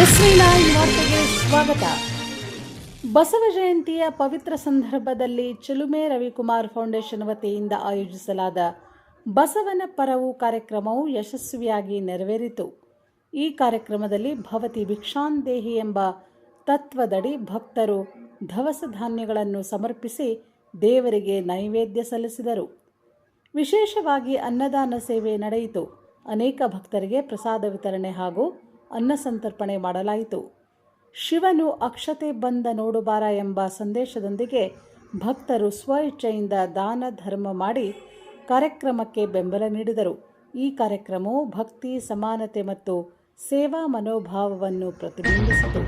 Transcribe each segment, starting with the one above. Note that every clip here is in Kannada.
ಎಸ್ವಿನ ಈ ವಾರ್ತೆಗೆ ಸ್ವಾಗತ. ಬಸವ ಜಯಂತಿಯ ಪವಿತ್ರ ಸಂದರ್ಭದಲ್ಲಿ ಚಿಲುಮೆ ರವಿಕುಮಾರ್ ಫೌಂಡೇಶನ್ ವತಿಯಿಂದ ಆಯೋಜಿಸಲಾದ ಬಸವನ ಪರವು ಕಾರ್ಯಕ್ರಮವು ಯಶಸ್ವಿಯಾಗಿ ನೆರವೇರಿತು. ಈ ಕಾರ್ಯಕ್ರಮದಲ್ಲಿ ಭವತಿ ಭಿಕ್ಷಾಂದೇಹಿ ಎಂಬ ತತ್ವದಡಿ ಭಕ್ತರು ದವಸ ಧಾನ್ಯಗಳನ್ನು ಸಮರ್ಪಿಸಿ ದೇವರಿಗೆ ನೈವೇದ್ಯ ಸಲ್ಲಿಸಿದರು. ವಿಶೇಷವಾಗಿ ಅನ್ನದಾನ ಸೇವೆ ನಡೆಯಿತು. ಅನೇಕ ಭಕ್ತರಿಗೆ ಪ್ರಸಾದ ವಿತರಣೆ ಹಾಗೂ ಅನ್ನ ಸಂತರ್ಪಣೆ ಮಾಡಲಾಯಿತು. ಶಿವನು ಅಕ್ಷತೆ ಬಂದ ನೋಡುಬಾರ ಎಂಬ ಸಂದೇಶದೊಂದಿಗೆ ಭಕ್ತರು ಸ್ವ ಇಚ್ಛೆಯಿಂದ ದಾನ ಧರ್ಮ ಮಾಡಿ ಕಾರ್ಯಕ್ರಮಕ್ಕೆ ಬೆಂಬಲ ನೀಡಿದರು. ಈ ಕಾರ್ಯಕ್ರಮವು ಭಕ್ತಿ, ಸಮಾನತೆ ಮತ್ತು ಸೇವಾ ಮನೋಭಾವವನ್ನು ಪ್ರತಿಬಿಂಬಿಸಿತು.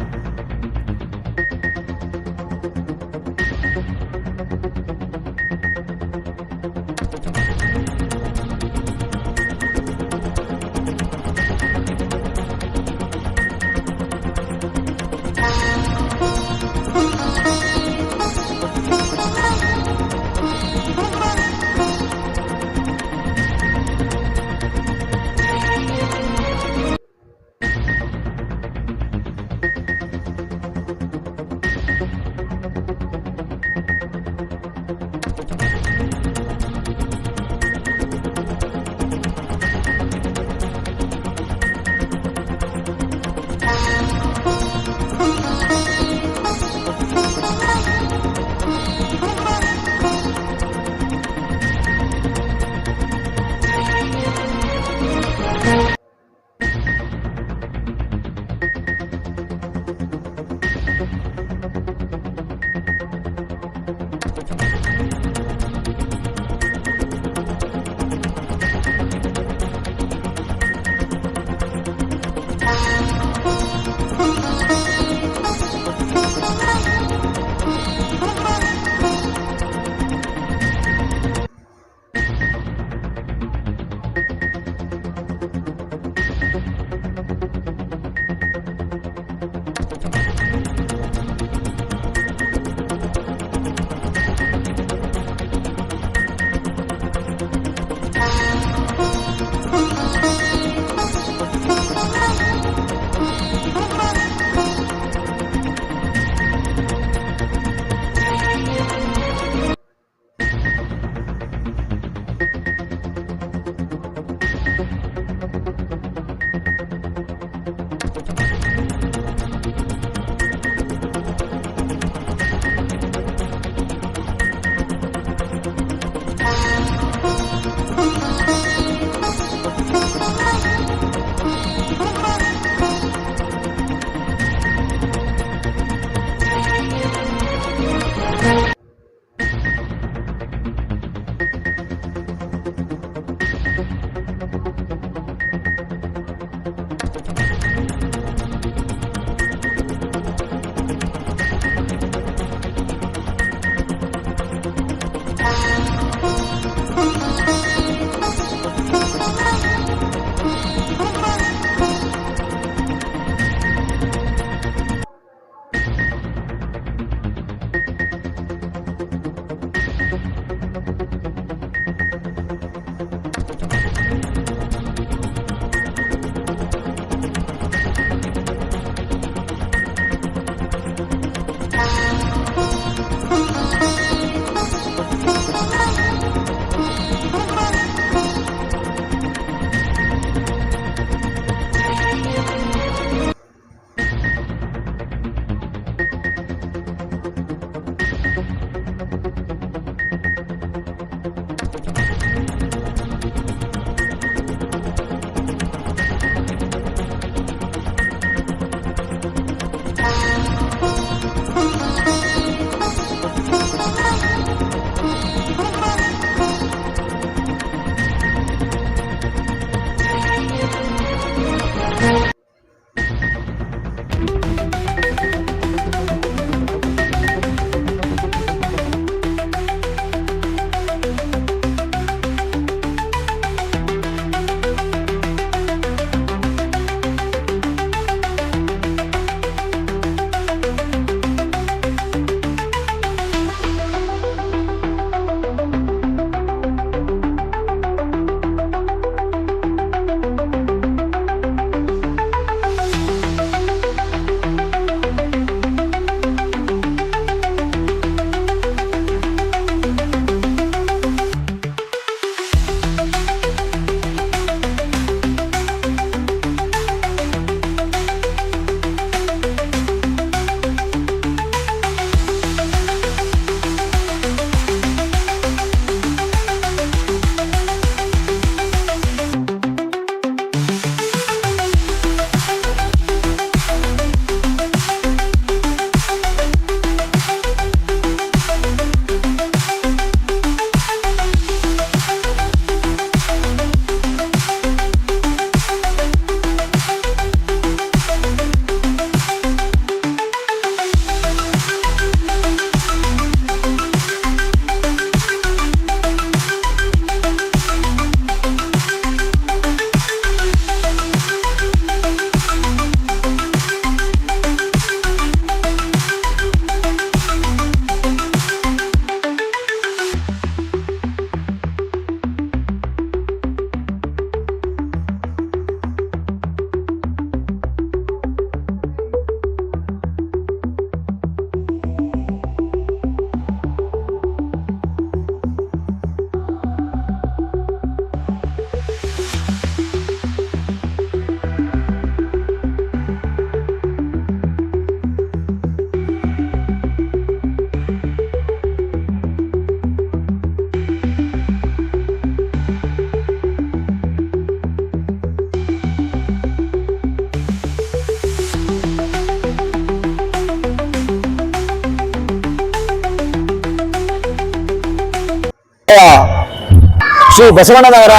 ಶ್ರೀ ಬಸವಣ್ಣನವರ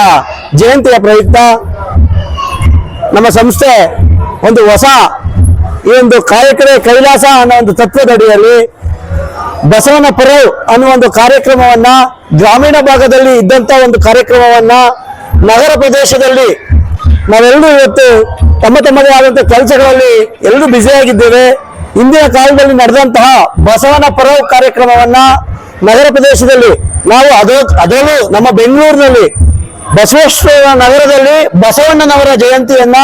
ಜಯಂತಿಯ ಪ್ರಯುಕ್ತ ನಮ್ಮ ಸಂಸ್ಥೆ ಒಂದು ಹೊಸ ಈ ಒಂದು ಕಾಯಕವೇ ಕೈಲಾಸ ಅನ್ನೋ ಒಂದು ತತ್ವದಡಿಯಲ್ಲಿ ಬಸವನ ಪರವ್ ಅನ್ನುವ ಒಂದು ಕಾರ್ಯಕ್ರಮವನ್ನ, ಗ್ರಾಮೀಣ ಭಾಗದಲ್ಲಿ ಇದ್ದಂತ ಒಂದು ಕಾರ್ಯಕ್ರಮವನ್ನ ನಗರ ಪ್ರದೇಶದಲ್ಲಿ ನಾವೆಲ್ಲರೂ ಇವತ್ತು ತಮ್ಮದೇ ಆದಂತಹ ಕೆಲಸಗಳಲ್ಲಿ ಎಲ್ಲರೂ ಬ್ಯುಸಿಯಾಗಿದ್ದೇವೆ. ಇಂದಿನ ಕಾಲದಲ್ಲಿ ನಡೆದಂತಹ ಬಸವನ ಪರವ್ ಕಾರ್ಯಕ್ರಮವನ್ನ ನಗರ ಪ್ರದೇಶದಲ್ಲಿ ನಾವು ಅದರಲ್ಲೂ ನಮ್ಮ ಬೆಂಗಳೂರಿನಲ್ಲಿ ಬಸವೇಶ್ವರ ನಗರದಲ್ಲಿ ಬಸವಣ್ಣನವರ ಜಯಂತಿಯನ್ನ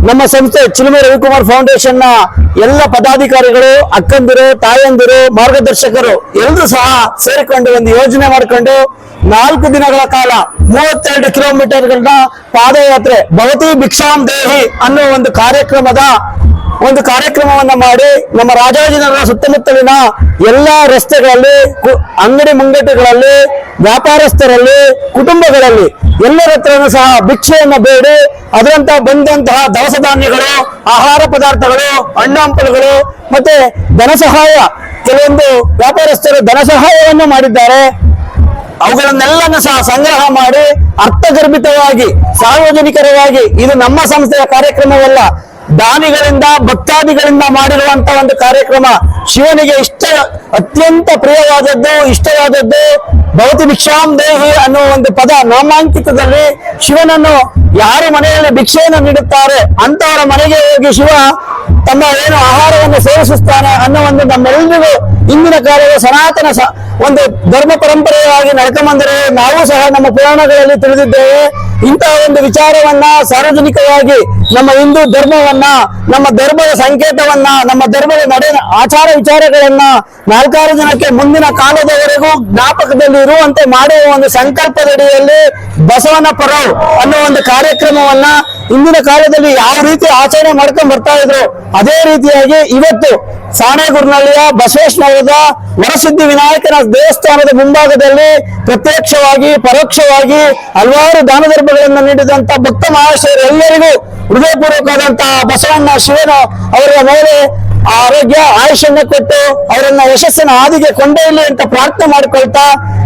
ನಮ್ಮ ಸಂಸ್ಥೆ ಚಿಲುಮೆ ರವಿಕುಮಾರ್ ಫೌಂಡೇಶನ್ ನ ಎಲ್ಲ ಪದಾಧಿಕಾರಿಗಳು, ಅಕ್ಕಂದಿರು, ತಾಯಂದಿರು, ಮಾರ್ಗದರ್ಶಕರು ಎಲ್ಲರೂ ಸಹ ಸೇರಿಕೊಂಡು ಒಂದು ಯೋಜನೆ ಮಾಡಿಕೊಂಡು 4 ದಿನಗಳ ಕಾಲ 32 ಕಿಲೋಮೀಟರ್ಗಳನ್ನ ಪಾದಯಾತ್ರೆ ಭವತಿ ಭಿಕ್ಷಾಂ ದೇಹಿ ಅನ್ನೋ ಒಂದು ಕಾರ್ಯಕ್ರಮವನ್ನ ಮಾಡಿ ನಮ್ಮ ರಾಜಾಜಿನಗರ ಸುತ್ತಮುತ್ತಲಿನ ಎಲ್ಲಾ ರಸ್ತೆಗಳಲ್ಲಿ, ಅಂಗಡಿ ಮುಂಗಟ್ಟುಗಳಲ್ಲಿ, ವ್ಯಾಪಾರಸ್ಥರಲ್ಲಿ, ಕುಟುಂಬಗಳಲ್ಲಿ ಎಲ್ಲರ ಹತ್ರನೂ ಸಹ ಭಿಕ್ಷೆಯನ್ನು ಬೇಡಿ ಅದರಂತ ಬಂದಂತಹ ದವಸ ಧಾನ್ಯಗಳು, ಆಹಾರ ಪದಾರ್ಥಗಳು, ಹಣ್ಣು ಹಂಪಲುಗಳು ಮತ್ತೆ ಧನ ಸಹಾಯ, ಕೆಲವೊಂದು ವ್ಯಾಪಾರಸ್ಥರು ಧನ ಸಹಾಯವನ್ನು ಮಾಡಿದ್ದಾರೆ. ಅವುಗಳನ್ನೆಲ್ಲನೂ ಸಹ ಸಂಗ್ರಹ ಮಾಡಿ ಅರ್ಥಗರ್ಭಿತವಾಗಿ ಸಾರ್ವಜನಿಕರವಾಗಿ, ಇದು ನಮ್ಮ ಸಂಸ್ಥೆಯ ಕಾರ್ಯಕ್ರಮವಲ್ಲ, ದಾನಿಗಳಿಂದ ಭಕ್ತಾದಿಗಳಿಂದ ಮಾಡಿರುವಂತಹ ಒಂದು ಕಾರ್ಯಕ್ರಮ. ಶಿವನಿಗೆ ಅತ್ಯಂತ ಪ್ರಿಯವಾದದ್ದು, ಇಷ್ಟವಾದದ್ದು ಭವತಿ ಭಿಕ್ಷಾಂ ದೇಹಿ ಅನ್ನುವ ಒಂದು ಪದ ನಾಮಾಂಕಿತದಲ್ಲಿ ಶಿವನನ್ನು ಯಾರು ಮನೆಯಲ್ಲಿ ಭಿಕ್ಷೆಯನ್ನು ನೀಡುತ್ತಾರೆ ಅಂತವರ ಮನೆಗೆ ಹೋಗಿ ಶಿವ ತಮ್ಮ ಏನು ಆಹಾರವನ್ನು ಸೇವಿಸುತ್ತಾನೆ ಅನ್ನೋ ಒಂದು ನಮ್ಮೆಲ್ಲರಿಗೂ ಇಂದಿನ ಕಾಲದ ಸನಾತನ ಒಂದು ಧರ್ಮ ಪರಂಪರೆಯಾಗಿ ನಡ್ಕೊಂಡ್ಬಂದರೆ ನಾವು ಸಹ ನಮ್ಮ ಪುರಾಣಗಳಲ್ಲಿ ತಿಳಿದಿದ್ದೇವೆ. ಇಂತಹ ಒಂದು ವಿಚಾರವನ್ನ ಸಾರ್ವಜನಿಕವಾಗಿ ನಮ್ಮ ಹಿಂದೂ ಧರ್ಮವನ್ನ, ನಮ್ಮ ಧರ್ಮದ ಸಂಕೇತವನ್ನ, ನಮ್ಮ ಧರ್ಮದ ಆಚಾರ ವಿಚಾರಗಳನ್ನ 4 ಜನಕ್ಕೆ ಮುಂದಿನ ಕಾಲದವರೆಗೂ ಜ್ಞಾಪಕದಲ್ಲಿ ಇರುವಂತೆ ಮಾಡುವ ಒಂದು ಸಂಕಲ್ಪದಡಿಯಲ್ಲಿ ಬಸವನ ಪರವ್ ಅನ್ನೋ ಒಂದು ಕಾರ್ಯಕ್ರಮವನ್ನ ಇಂದಿನ ಕಾಲದಲ್ಲಿ ಯಾವ ರೀತಿ ಆಚರಣೆ ಮಾಡ್ಕೊಂಡು ಬರ್ತಾ ಇದ್ರು ಅದೇ ರೀತಿಯಾಗಿ ಇವತ್ತು ಸಾಣೇಗುರ್ನಳ್ಳಿಯ ಬಸವೇಶ್ವರದ ವರಸಿದ್ಧಿ ವಿನಾಯಕನ ದೇವಸ್ಥಾನದ ಮುಂಭಾಗದಲ್ಲಿ ಪ್ರತ್ಯಕ್ಷವಾಗಿ ಪರೋಕ್ಷವಾಗಿ ಹಲವಾರು ದಾನ ಧರ್ಮಗಳನ್ನು ನೀಡಿದಂತ ಭಕ್ತ ಮಹಾಶಯರೆಲ್ಲರಿಗೂ ಹೃದಯಪೂರ್ವಕವಾದಂತಹ ಬಸವಣ್ಣ ಶಿವನ ಅವರ ಮೇಲೆ ಆರೋಗ್ಯ ಆಯುಷನ್ನು ಕೊಟ್ಟು ಅವರನ್ನ ಯಶಸ್ಸಿನ ಹಾದಿಗೆ ಕೊಂಡೊಯ್ಯಲಿ ಅಂತ ಪ್ರಾರ್ಥನೆ ಮಾಡಿಕೊಳ್ತಾ,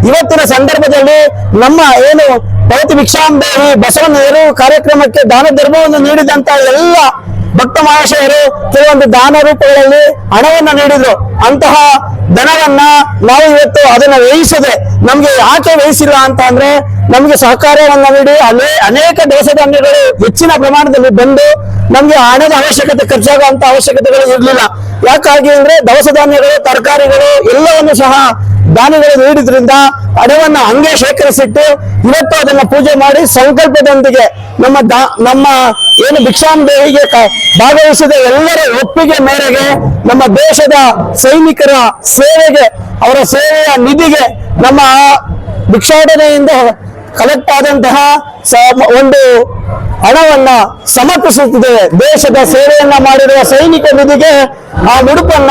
ಇವತ್ತಿನ ಸಂದರ್ಭದಲ್ಲಿ ನಮ್ಮ ಏನು ಭವತಿ ಭಿಕ್ಷಾಂ ದೇಹಿ ಬಸವಣ್ಣ ಕಾರ್ಯಕ್ರಮಕ್ಕೆ ದಾನ ಧರ್ಮವನ್ನು ನೀಡಿದಂತ ಎಲ್ಲ ಭಕ್ತ ಮಹಾಶಯರು ಕೆಲವೊಂದು ದಾನ ರೂಪಗಳಲ್ಲಿ ಹಣವನ್ನು ನೀಡಿದ್ರು. ಅಂತಹ ಧನವನ್ನ ನಾವು ಇವತ್ತು ಅದನ್ನ ವ್ಯಯಿಸದೆ, ನಮ್ಗೆ ಯಾಕೆ ವ್ಯಯಿಸಿಲ್ಲ ಅಂತ ಅಂದ್ರೆ ನಮ್ಗೆ ಸಹಕಾರವನ್ನ ನೀಡಿ ಅನೇಕ ದವಸ ಧಾನ್ಯಗಳು ಹೆಚ್ಚಿನ ಪ್ರಮಾಣದಲ್ಲಿ ಬಂದು ನಮ್ಗೆ ಹಣದ ಅವಶ್ಯಕತೆ, ಖರ್ಚಾಗುವಂತ ಅವಶ್ಯಕತೆಗಳು ಇರಲಿಲ್ಲ. ಯಾಕಾಗಿ ಅಂದ್ರೆ ದವಸ ಧಾನ್ಯಗಳು, ತರಕಾರಿಗಳು ಎಲ್ಲವನ್ನು ಸಹ ದಾನಿಗಳು ನೀಡಿದ್ರಿಂದ ಹಣವನ್ನ ಹಂಗೆ ಶೇಖರಿಸಿಟ್ಟು ಇವತ್ತು ಅದನ್ನ ಪೂಜೆ ಮಾಡಿ ಸಂಕಲ್ಪದೊಂದಿಗೆ ನಮ್ಮ ಏನು ಭಿಕ್ಷಾಂ ದೇಹಿಗೆ ಭಾಗವಹಿಸಿದ ಎಲ್ಲರ ಒಪ್ಪಿಗೆ ಮೇರೆಗೆ ನಮ್ಮ ದೇಶದ ಸೈನಿಕರ ಸೇವೆಗೆ, ಅವರ ಸೇವೆಯ ನಿಧಿಗೆ ನಮ್ಮ ಭಿಕ್ಷಾಟನೆಯಿಂದ ಕಲೆಕ್ಟ್ ಆದಂತಹ ಒಂದು ಹಣವನ್ನ ಸಮರ್ಪಿಸುತ್ತಿದ್ದೇವೆ. ದೇಶದ ಸೇವೆಯನ್ನ ಮಾಡಿರುವ ಸೈನಿಕ ನಿಧಿಗೆ ಆ ಮುಡುಪನ್ನ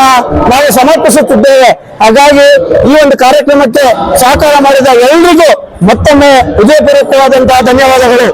ನಾವು ಸಮರ್ಪಿಸುತ್ತಿದ್ದೇವೆ. ಹಾಗಾಗಿ ಈ ಒಂದು ಕಾರ್ಯಕ್ರಮಕ್ಕೆ ಸಹಕಾರ ಮಾಡಿದ ಎಲ್ಲರಿಗೂ ಮತ್ತೊಮ್ಮೆ ಹೃದಯಪೂರ್ವಕವಾದಂತಹ ಧನ್ಯವಾದಗಳು.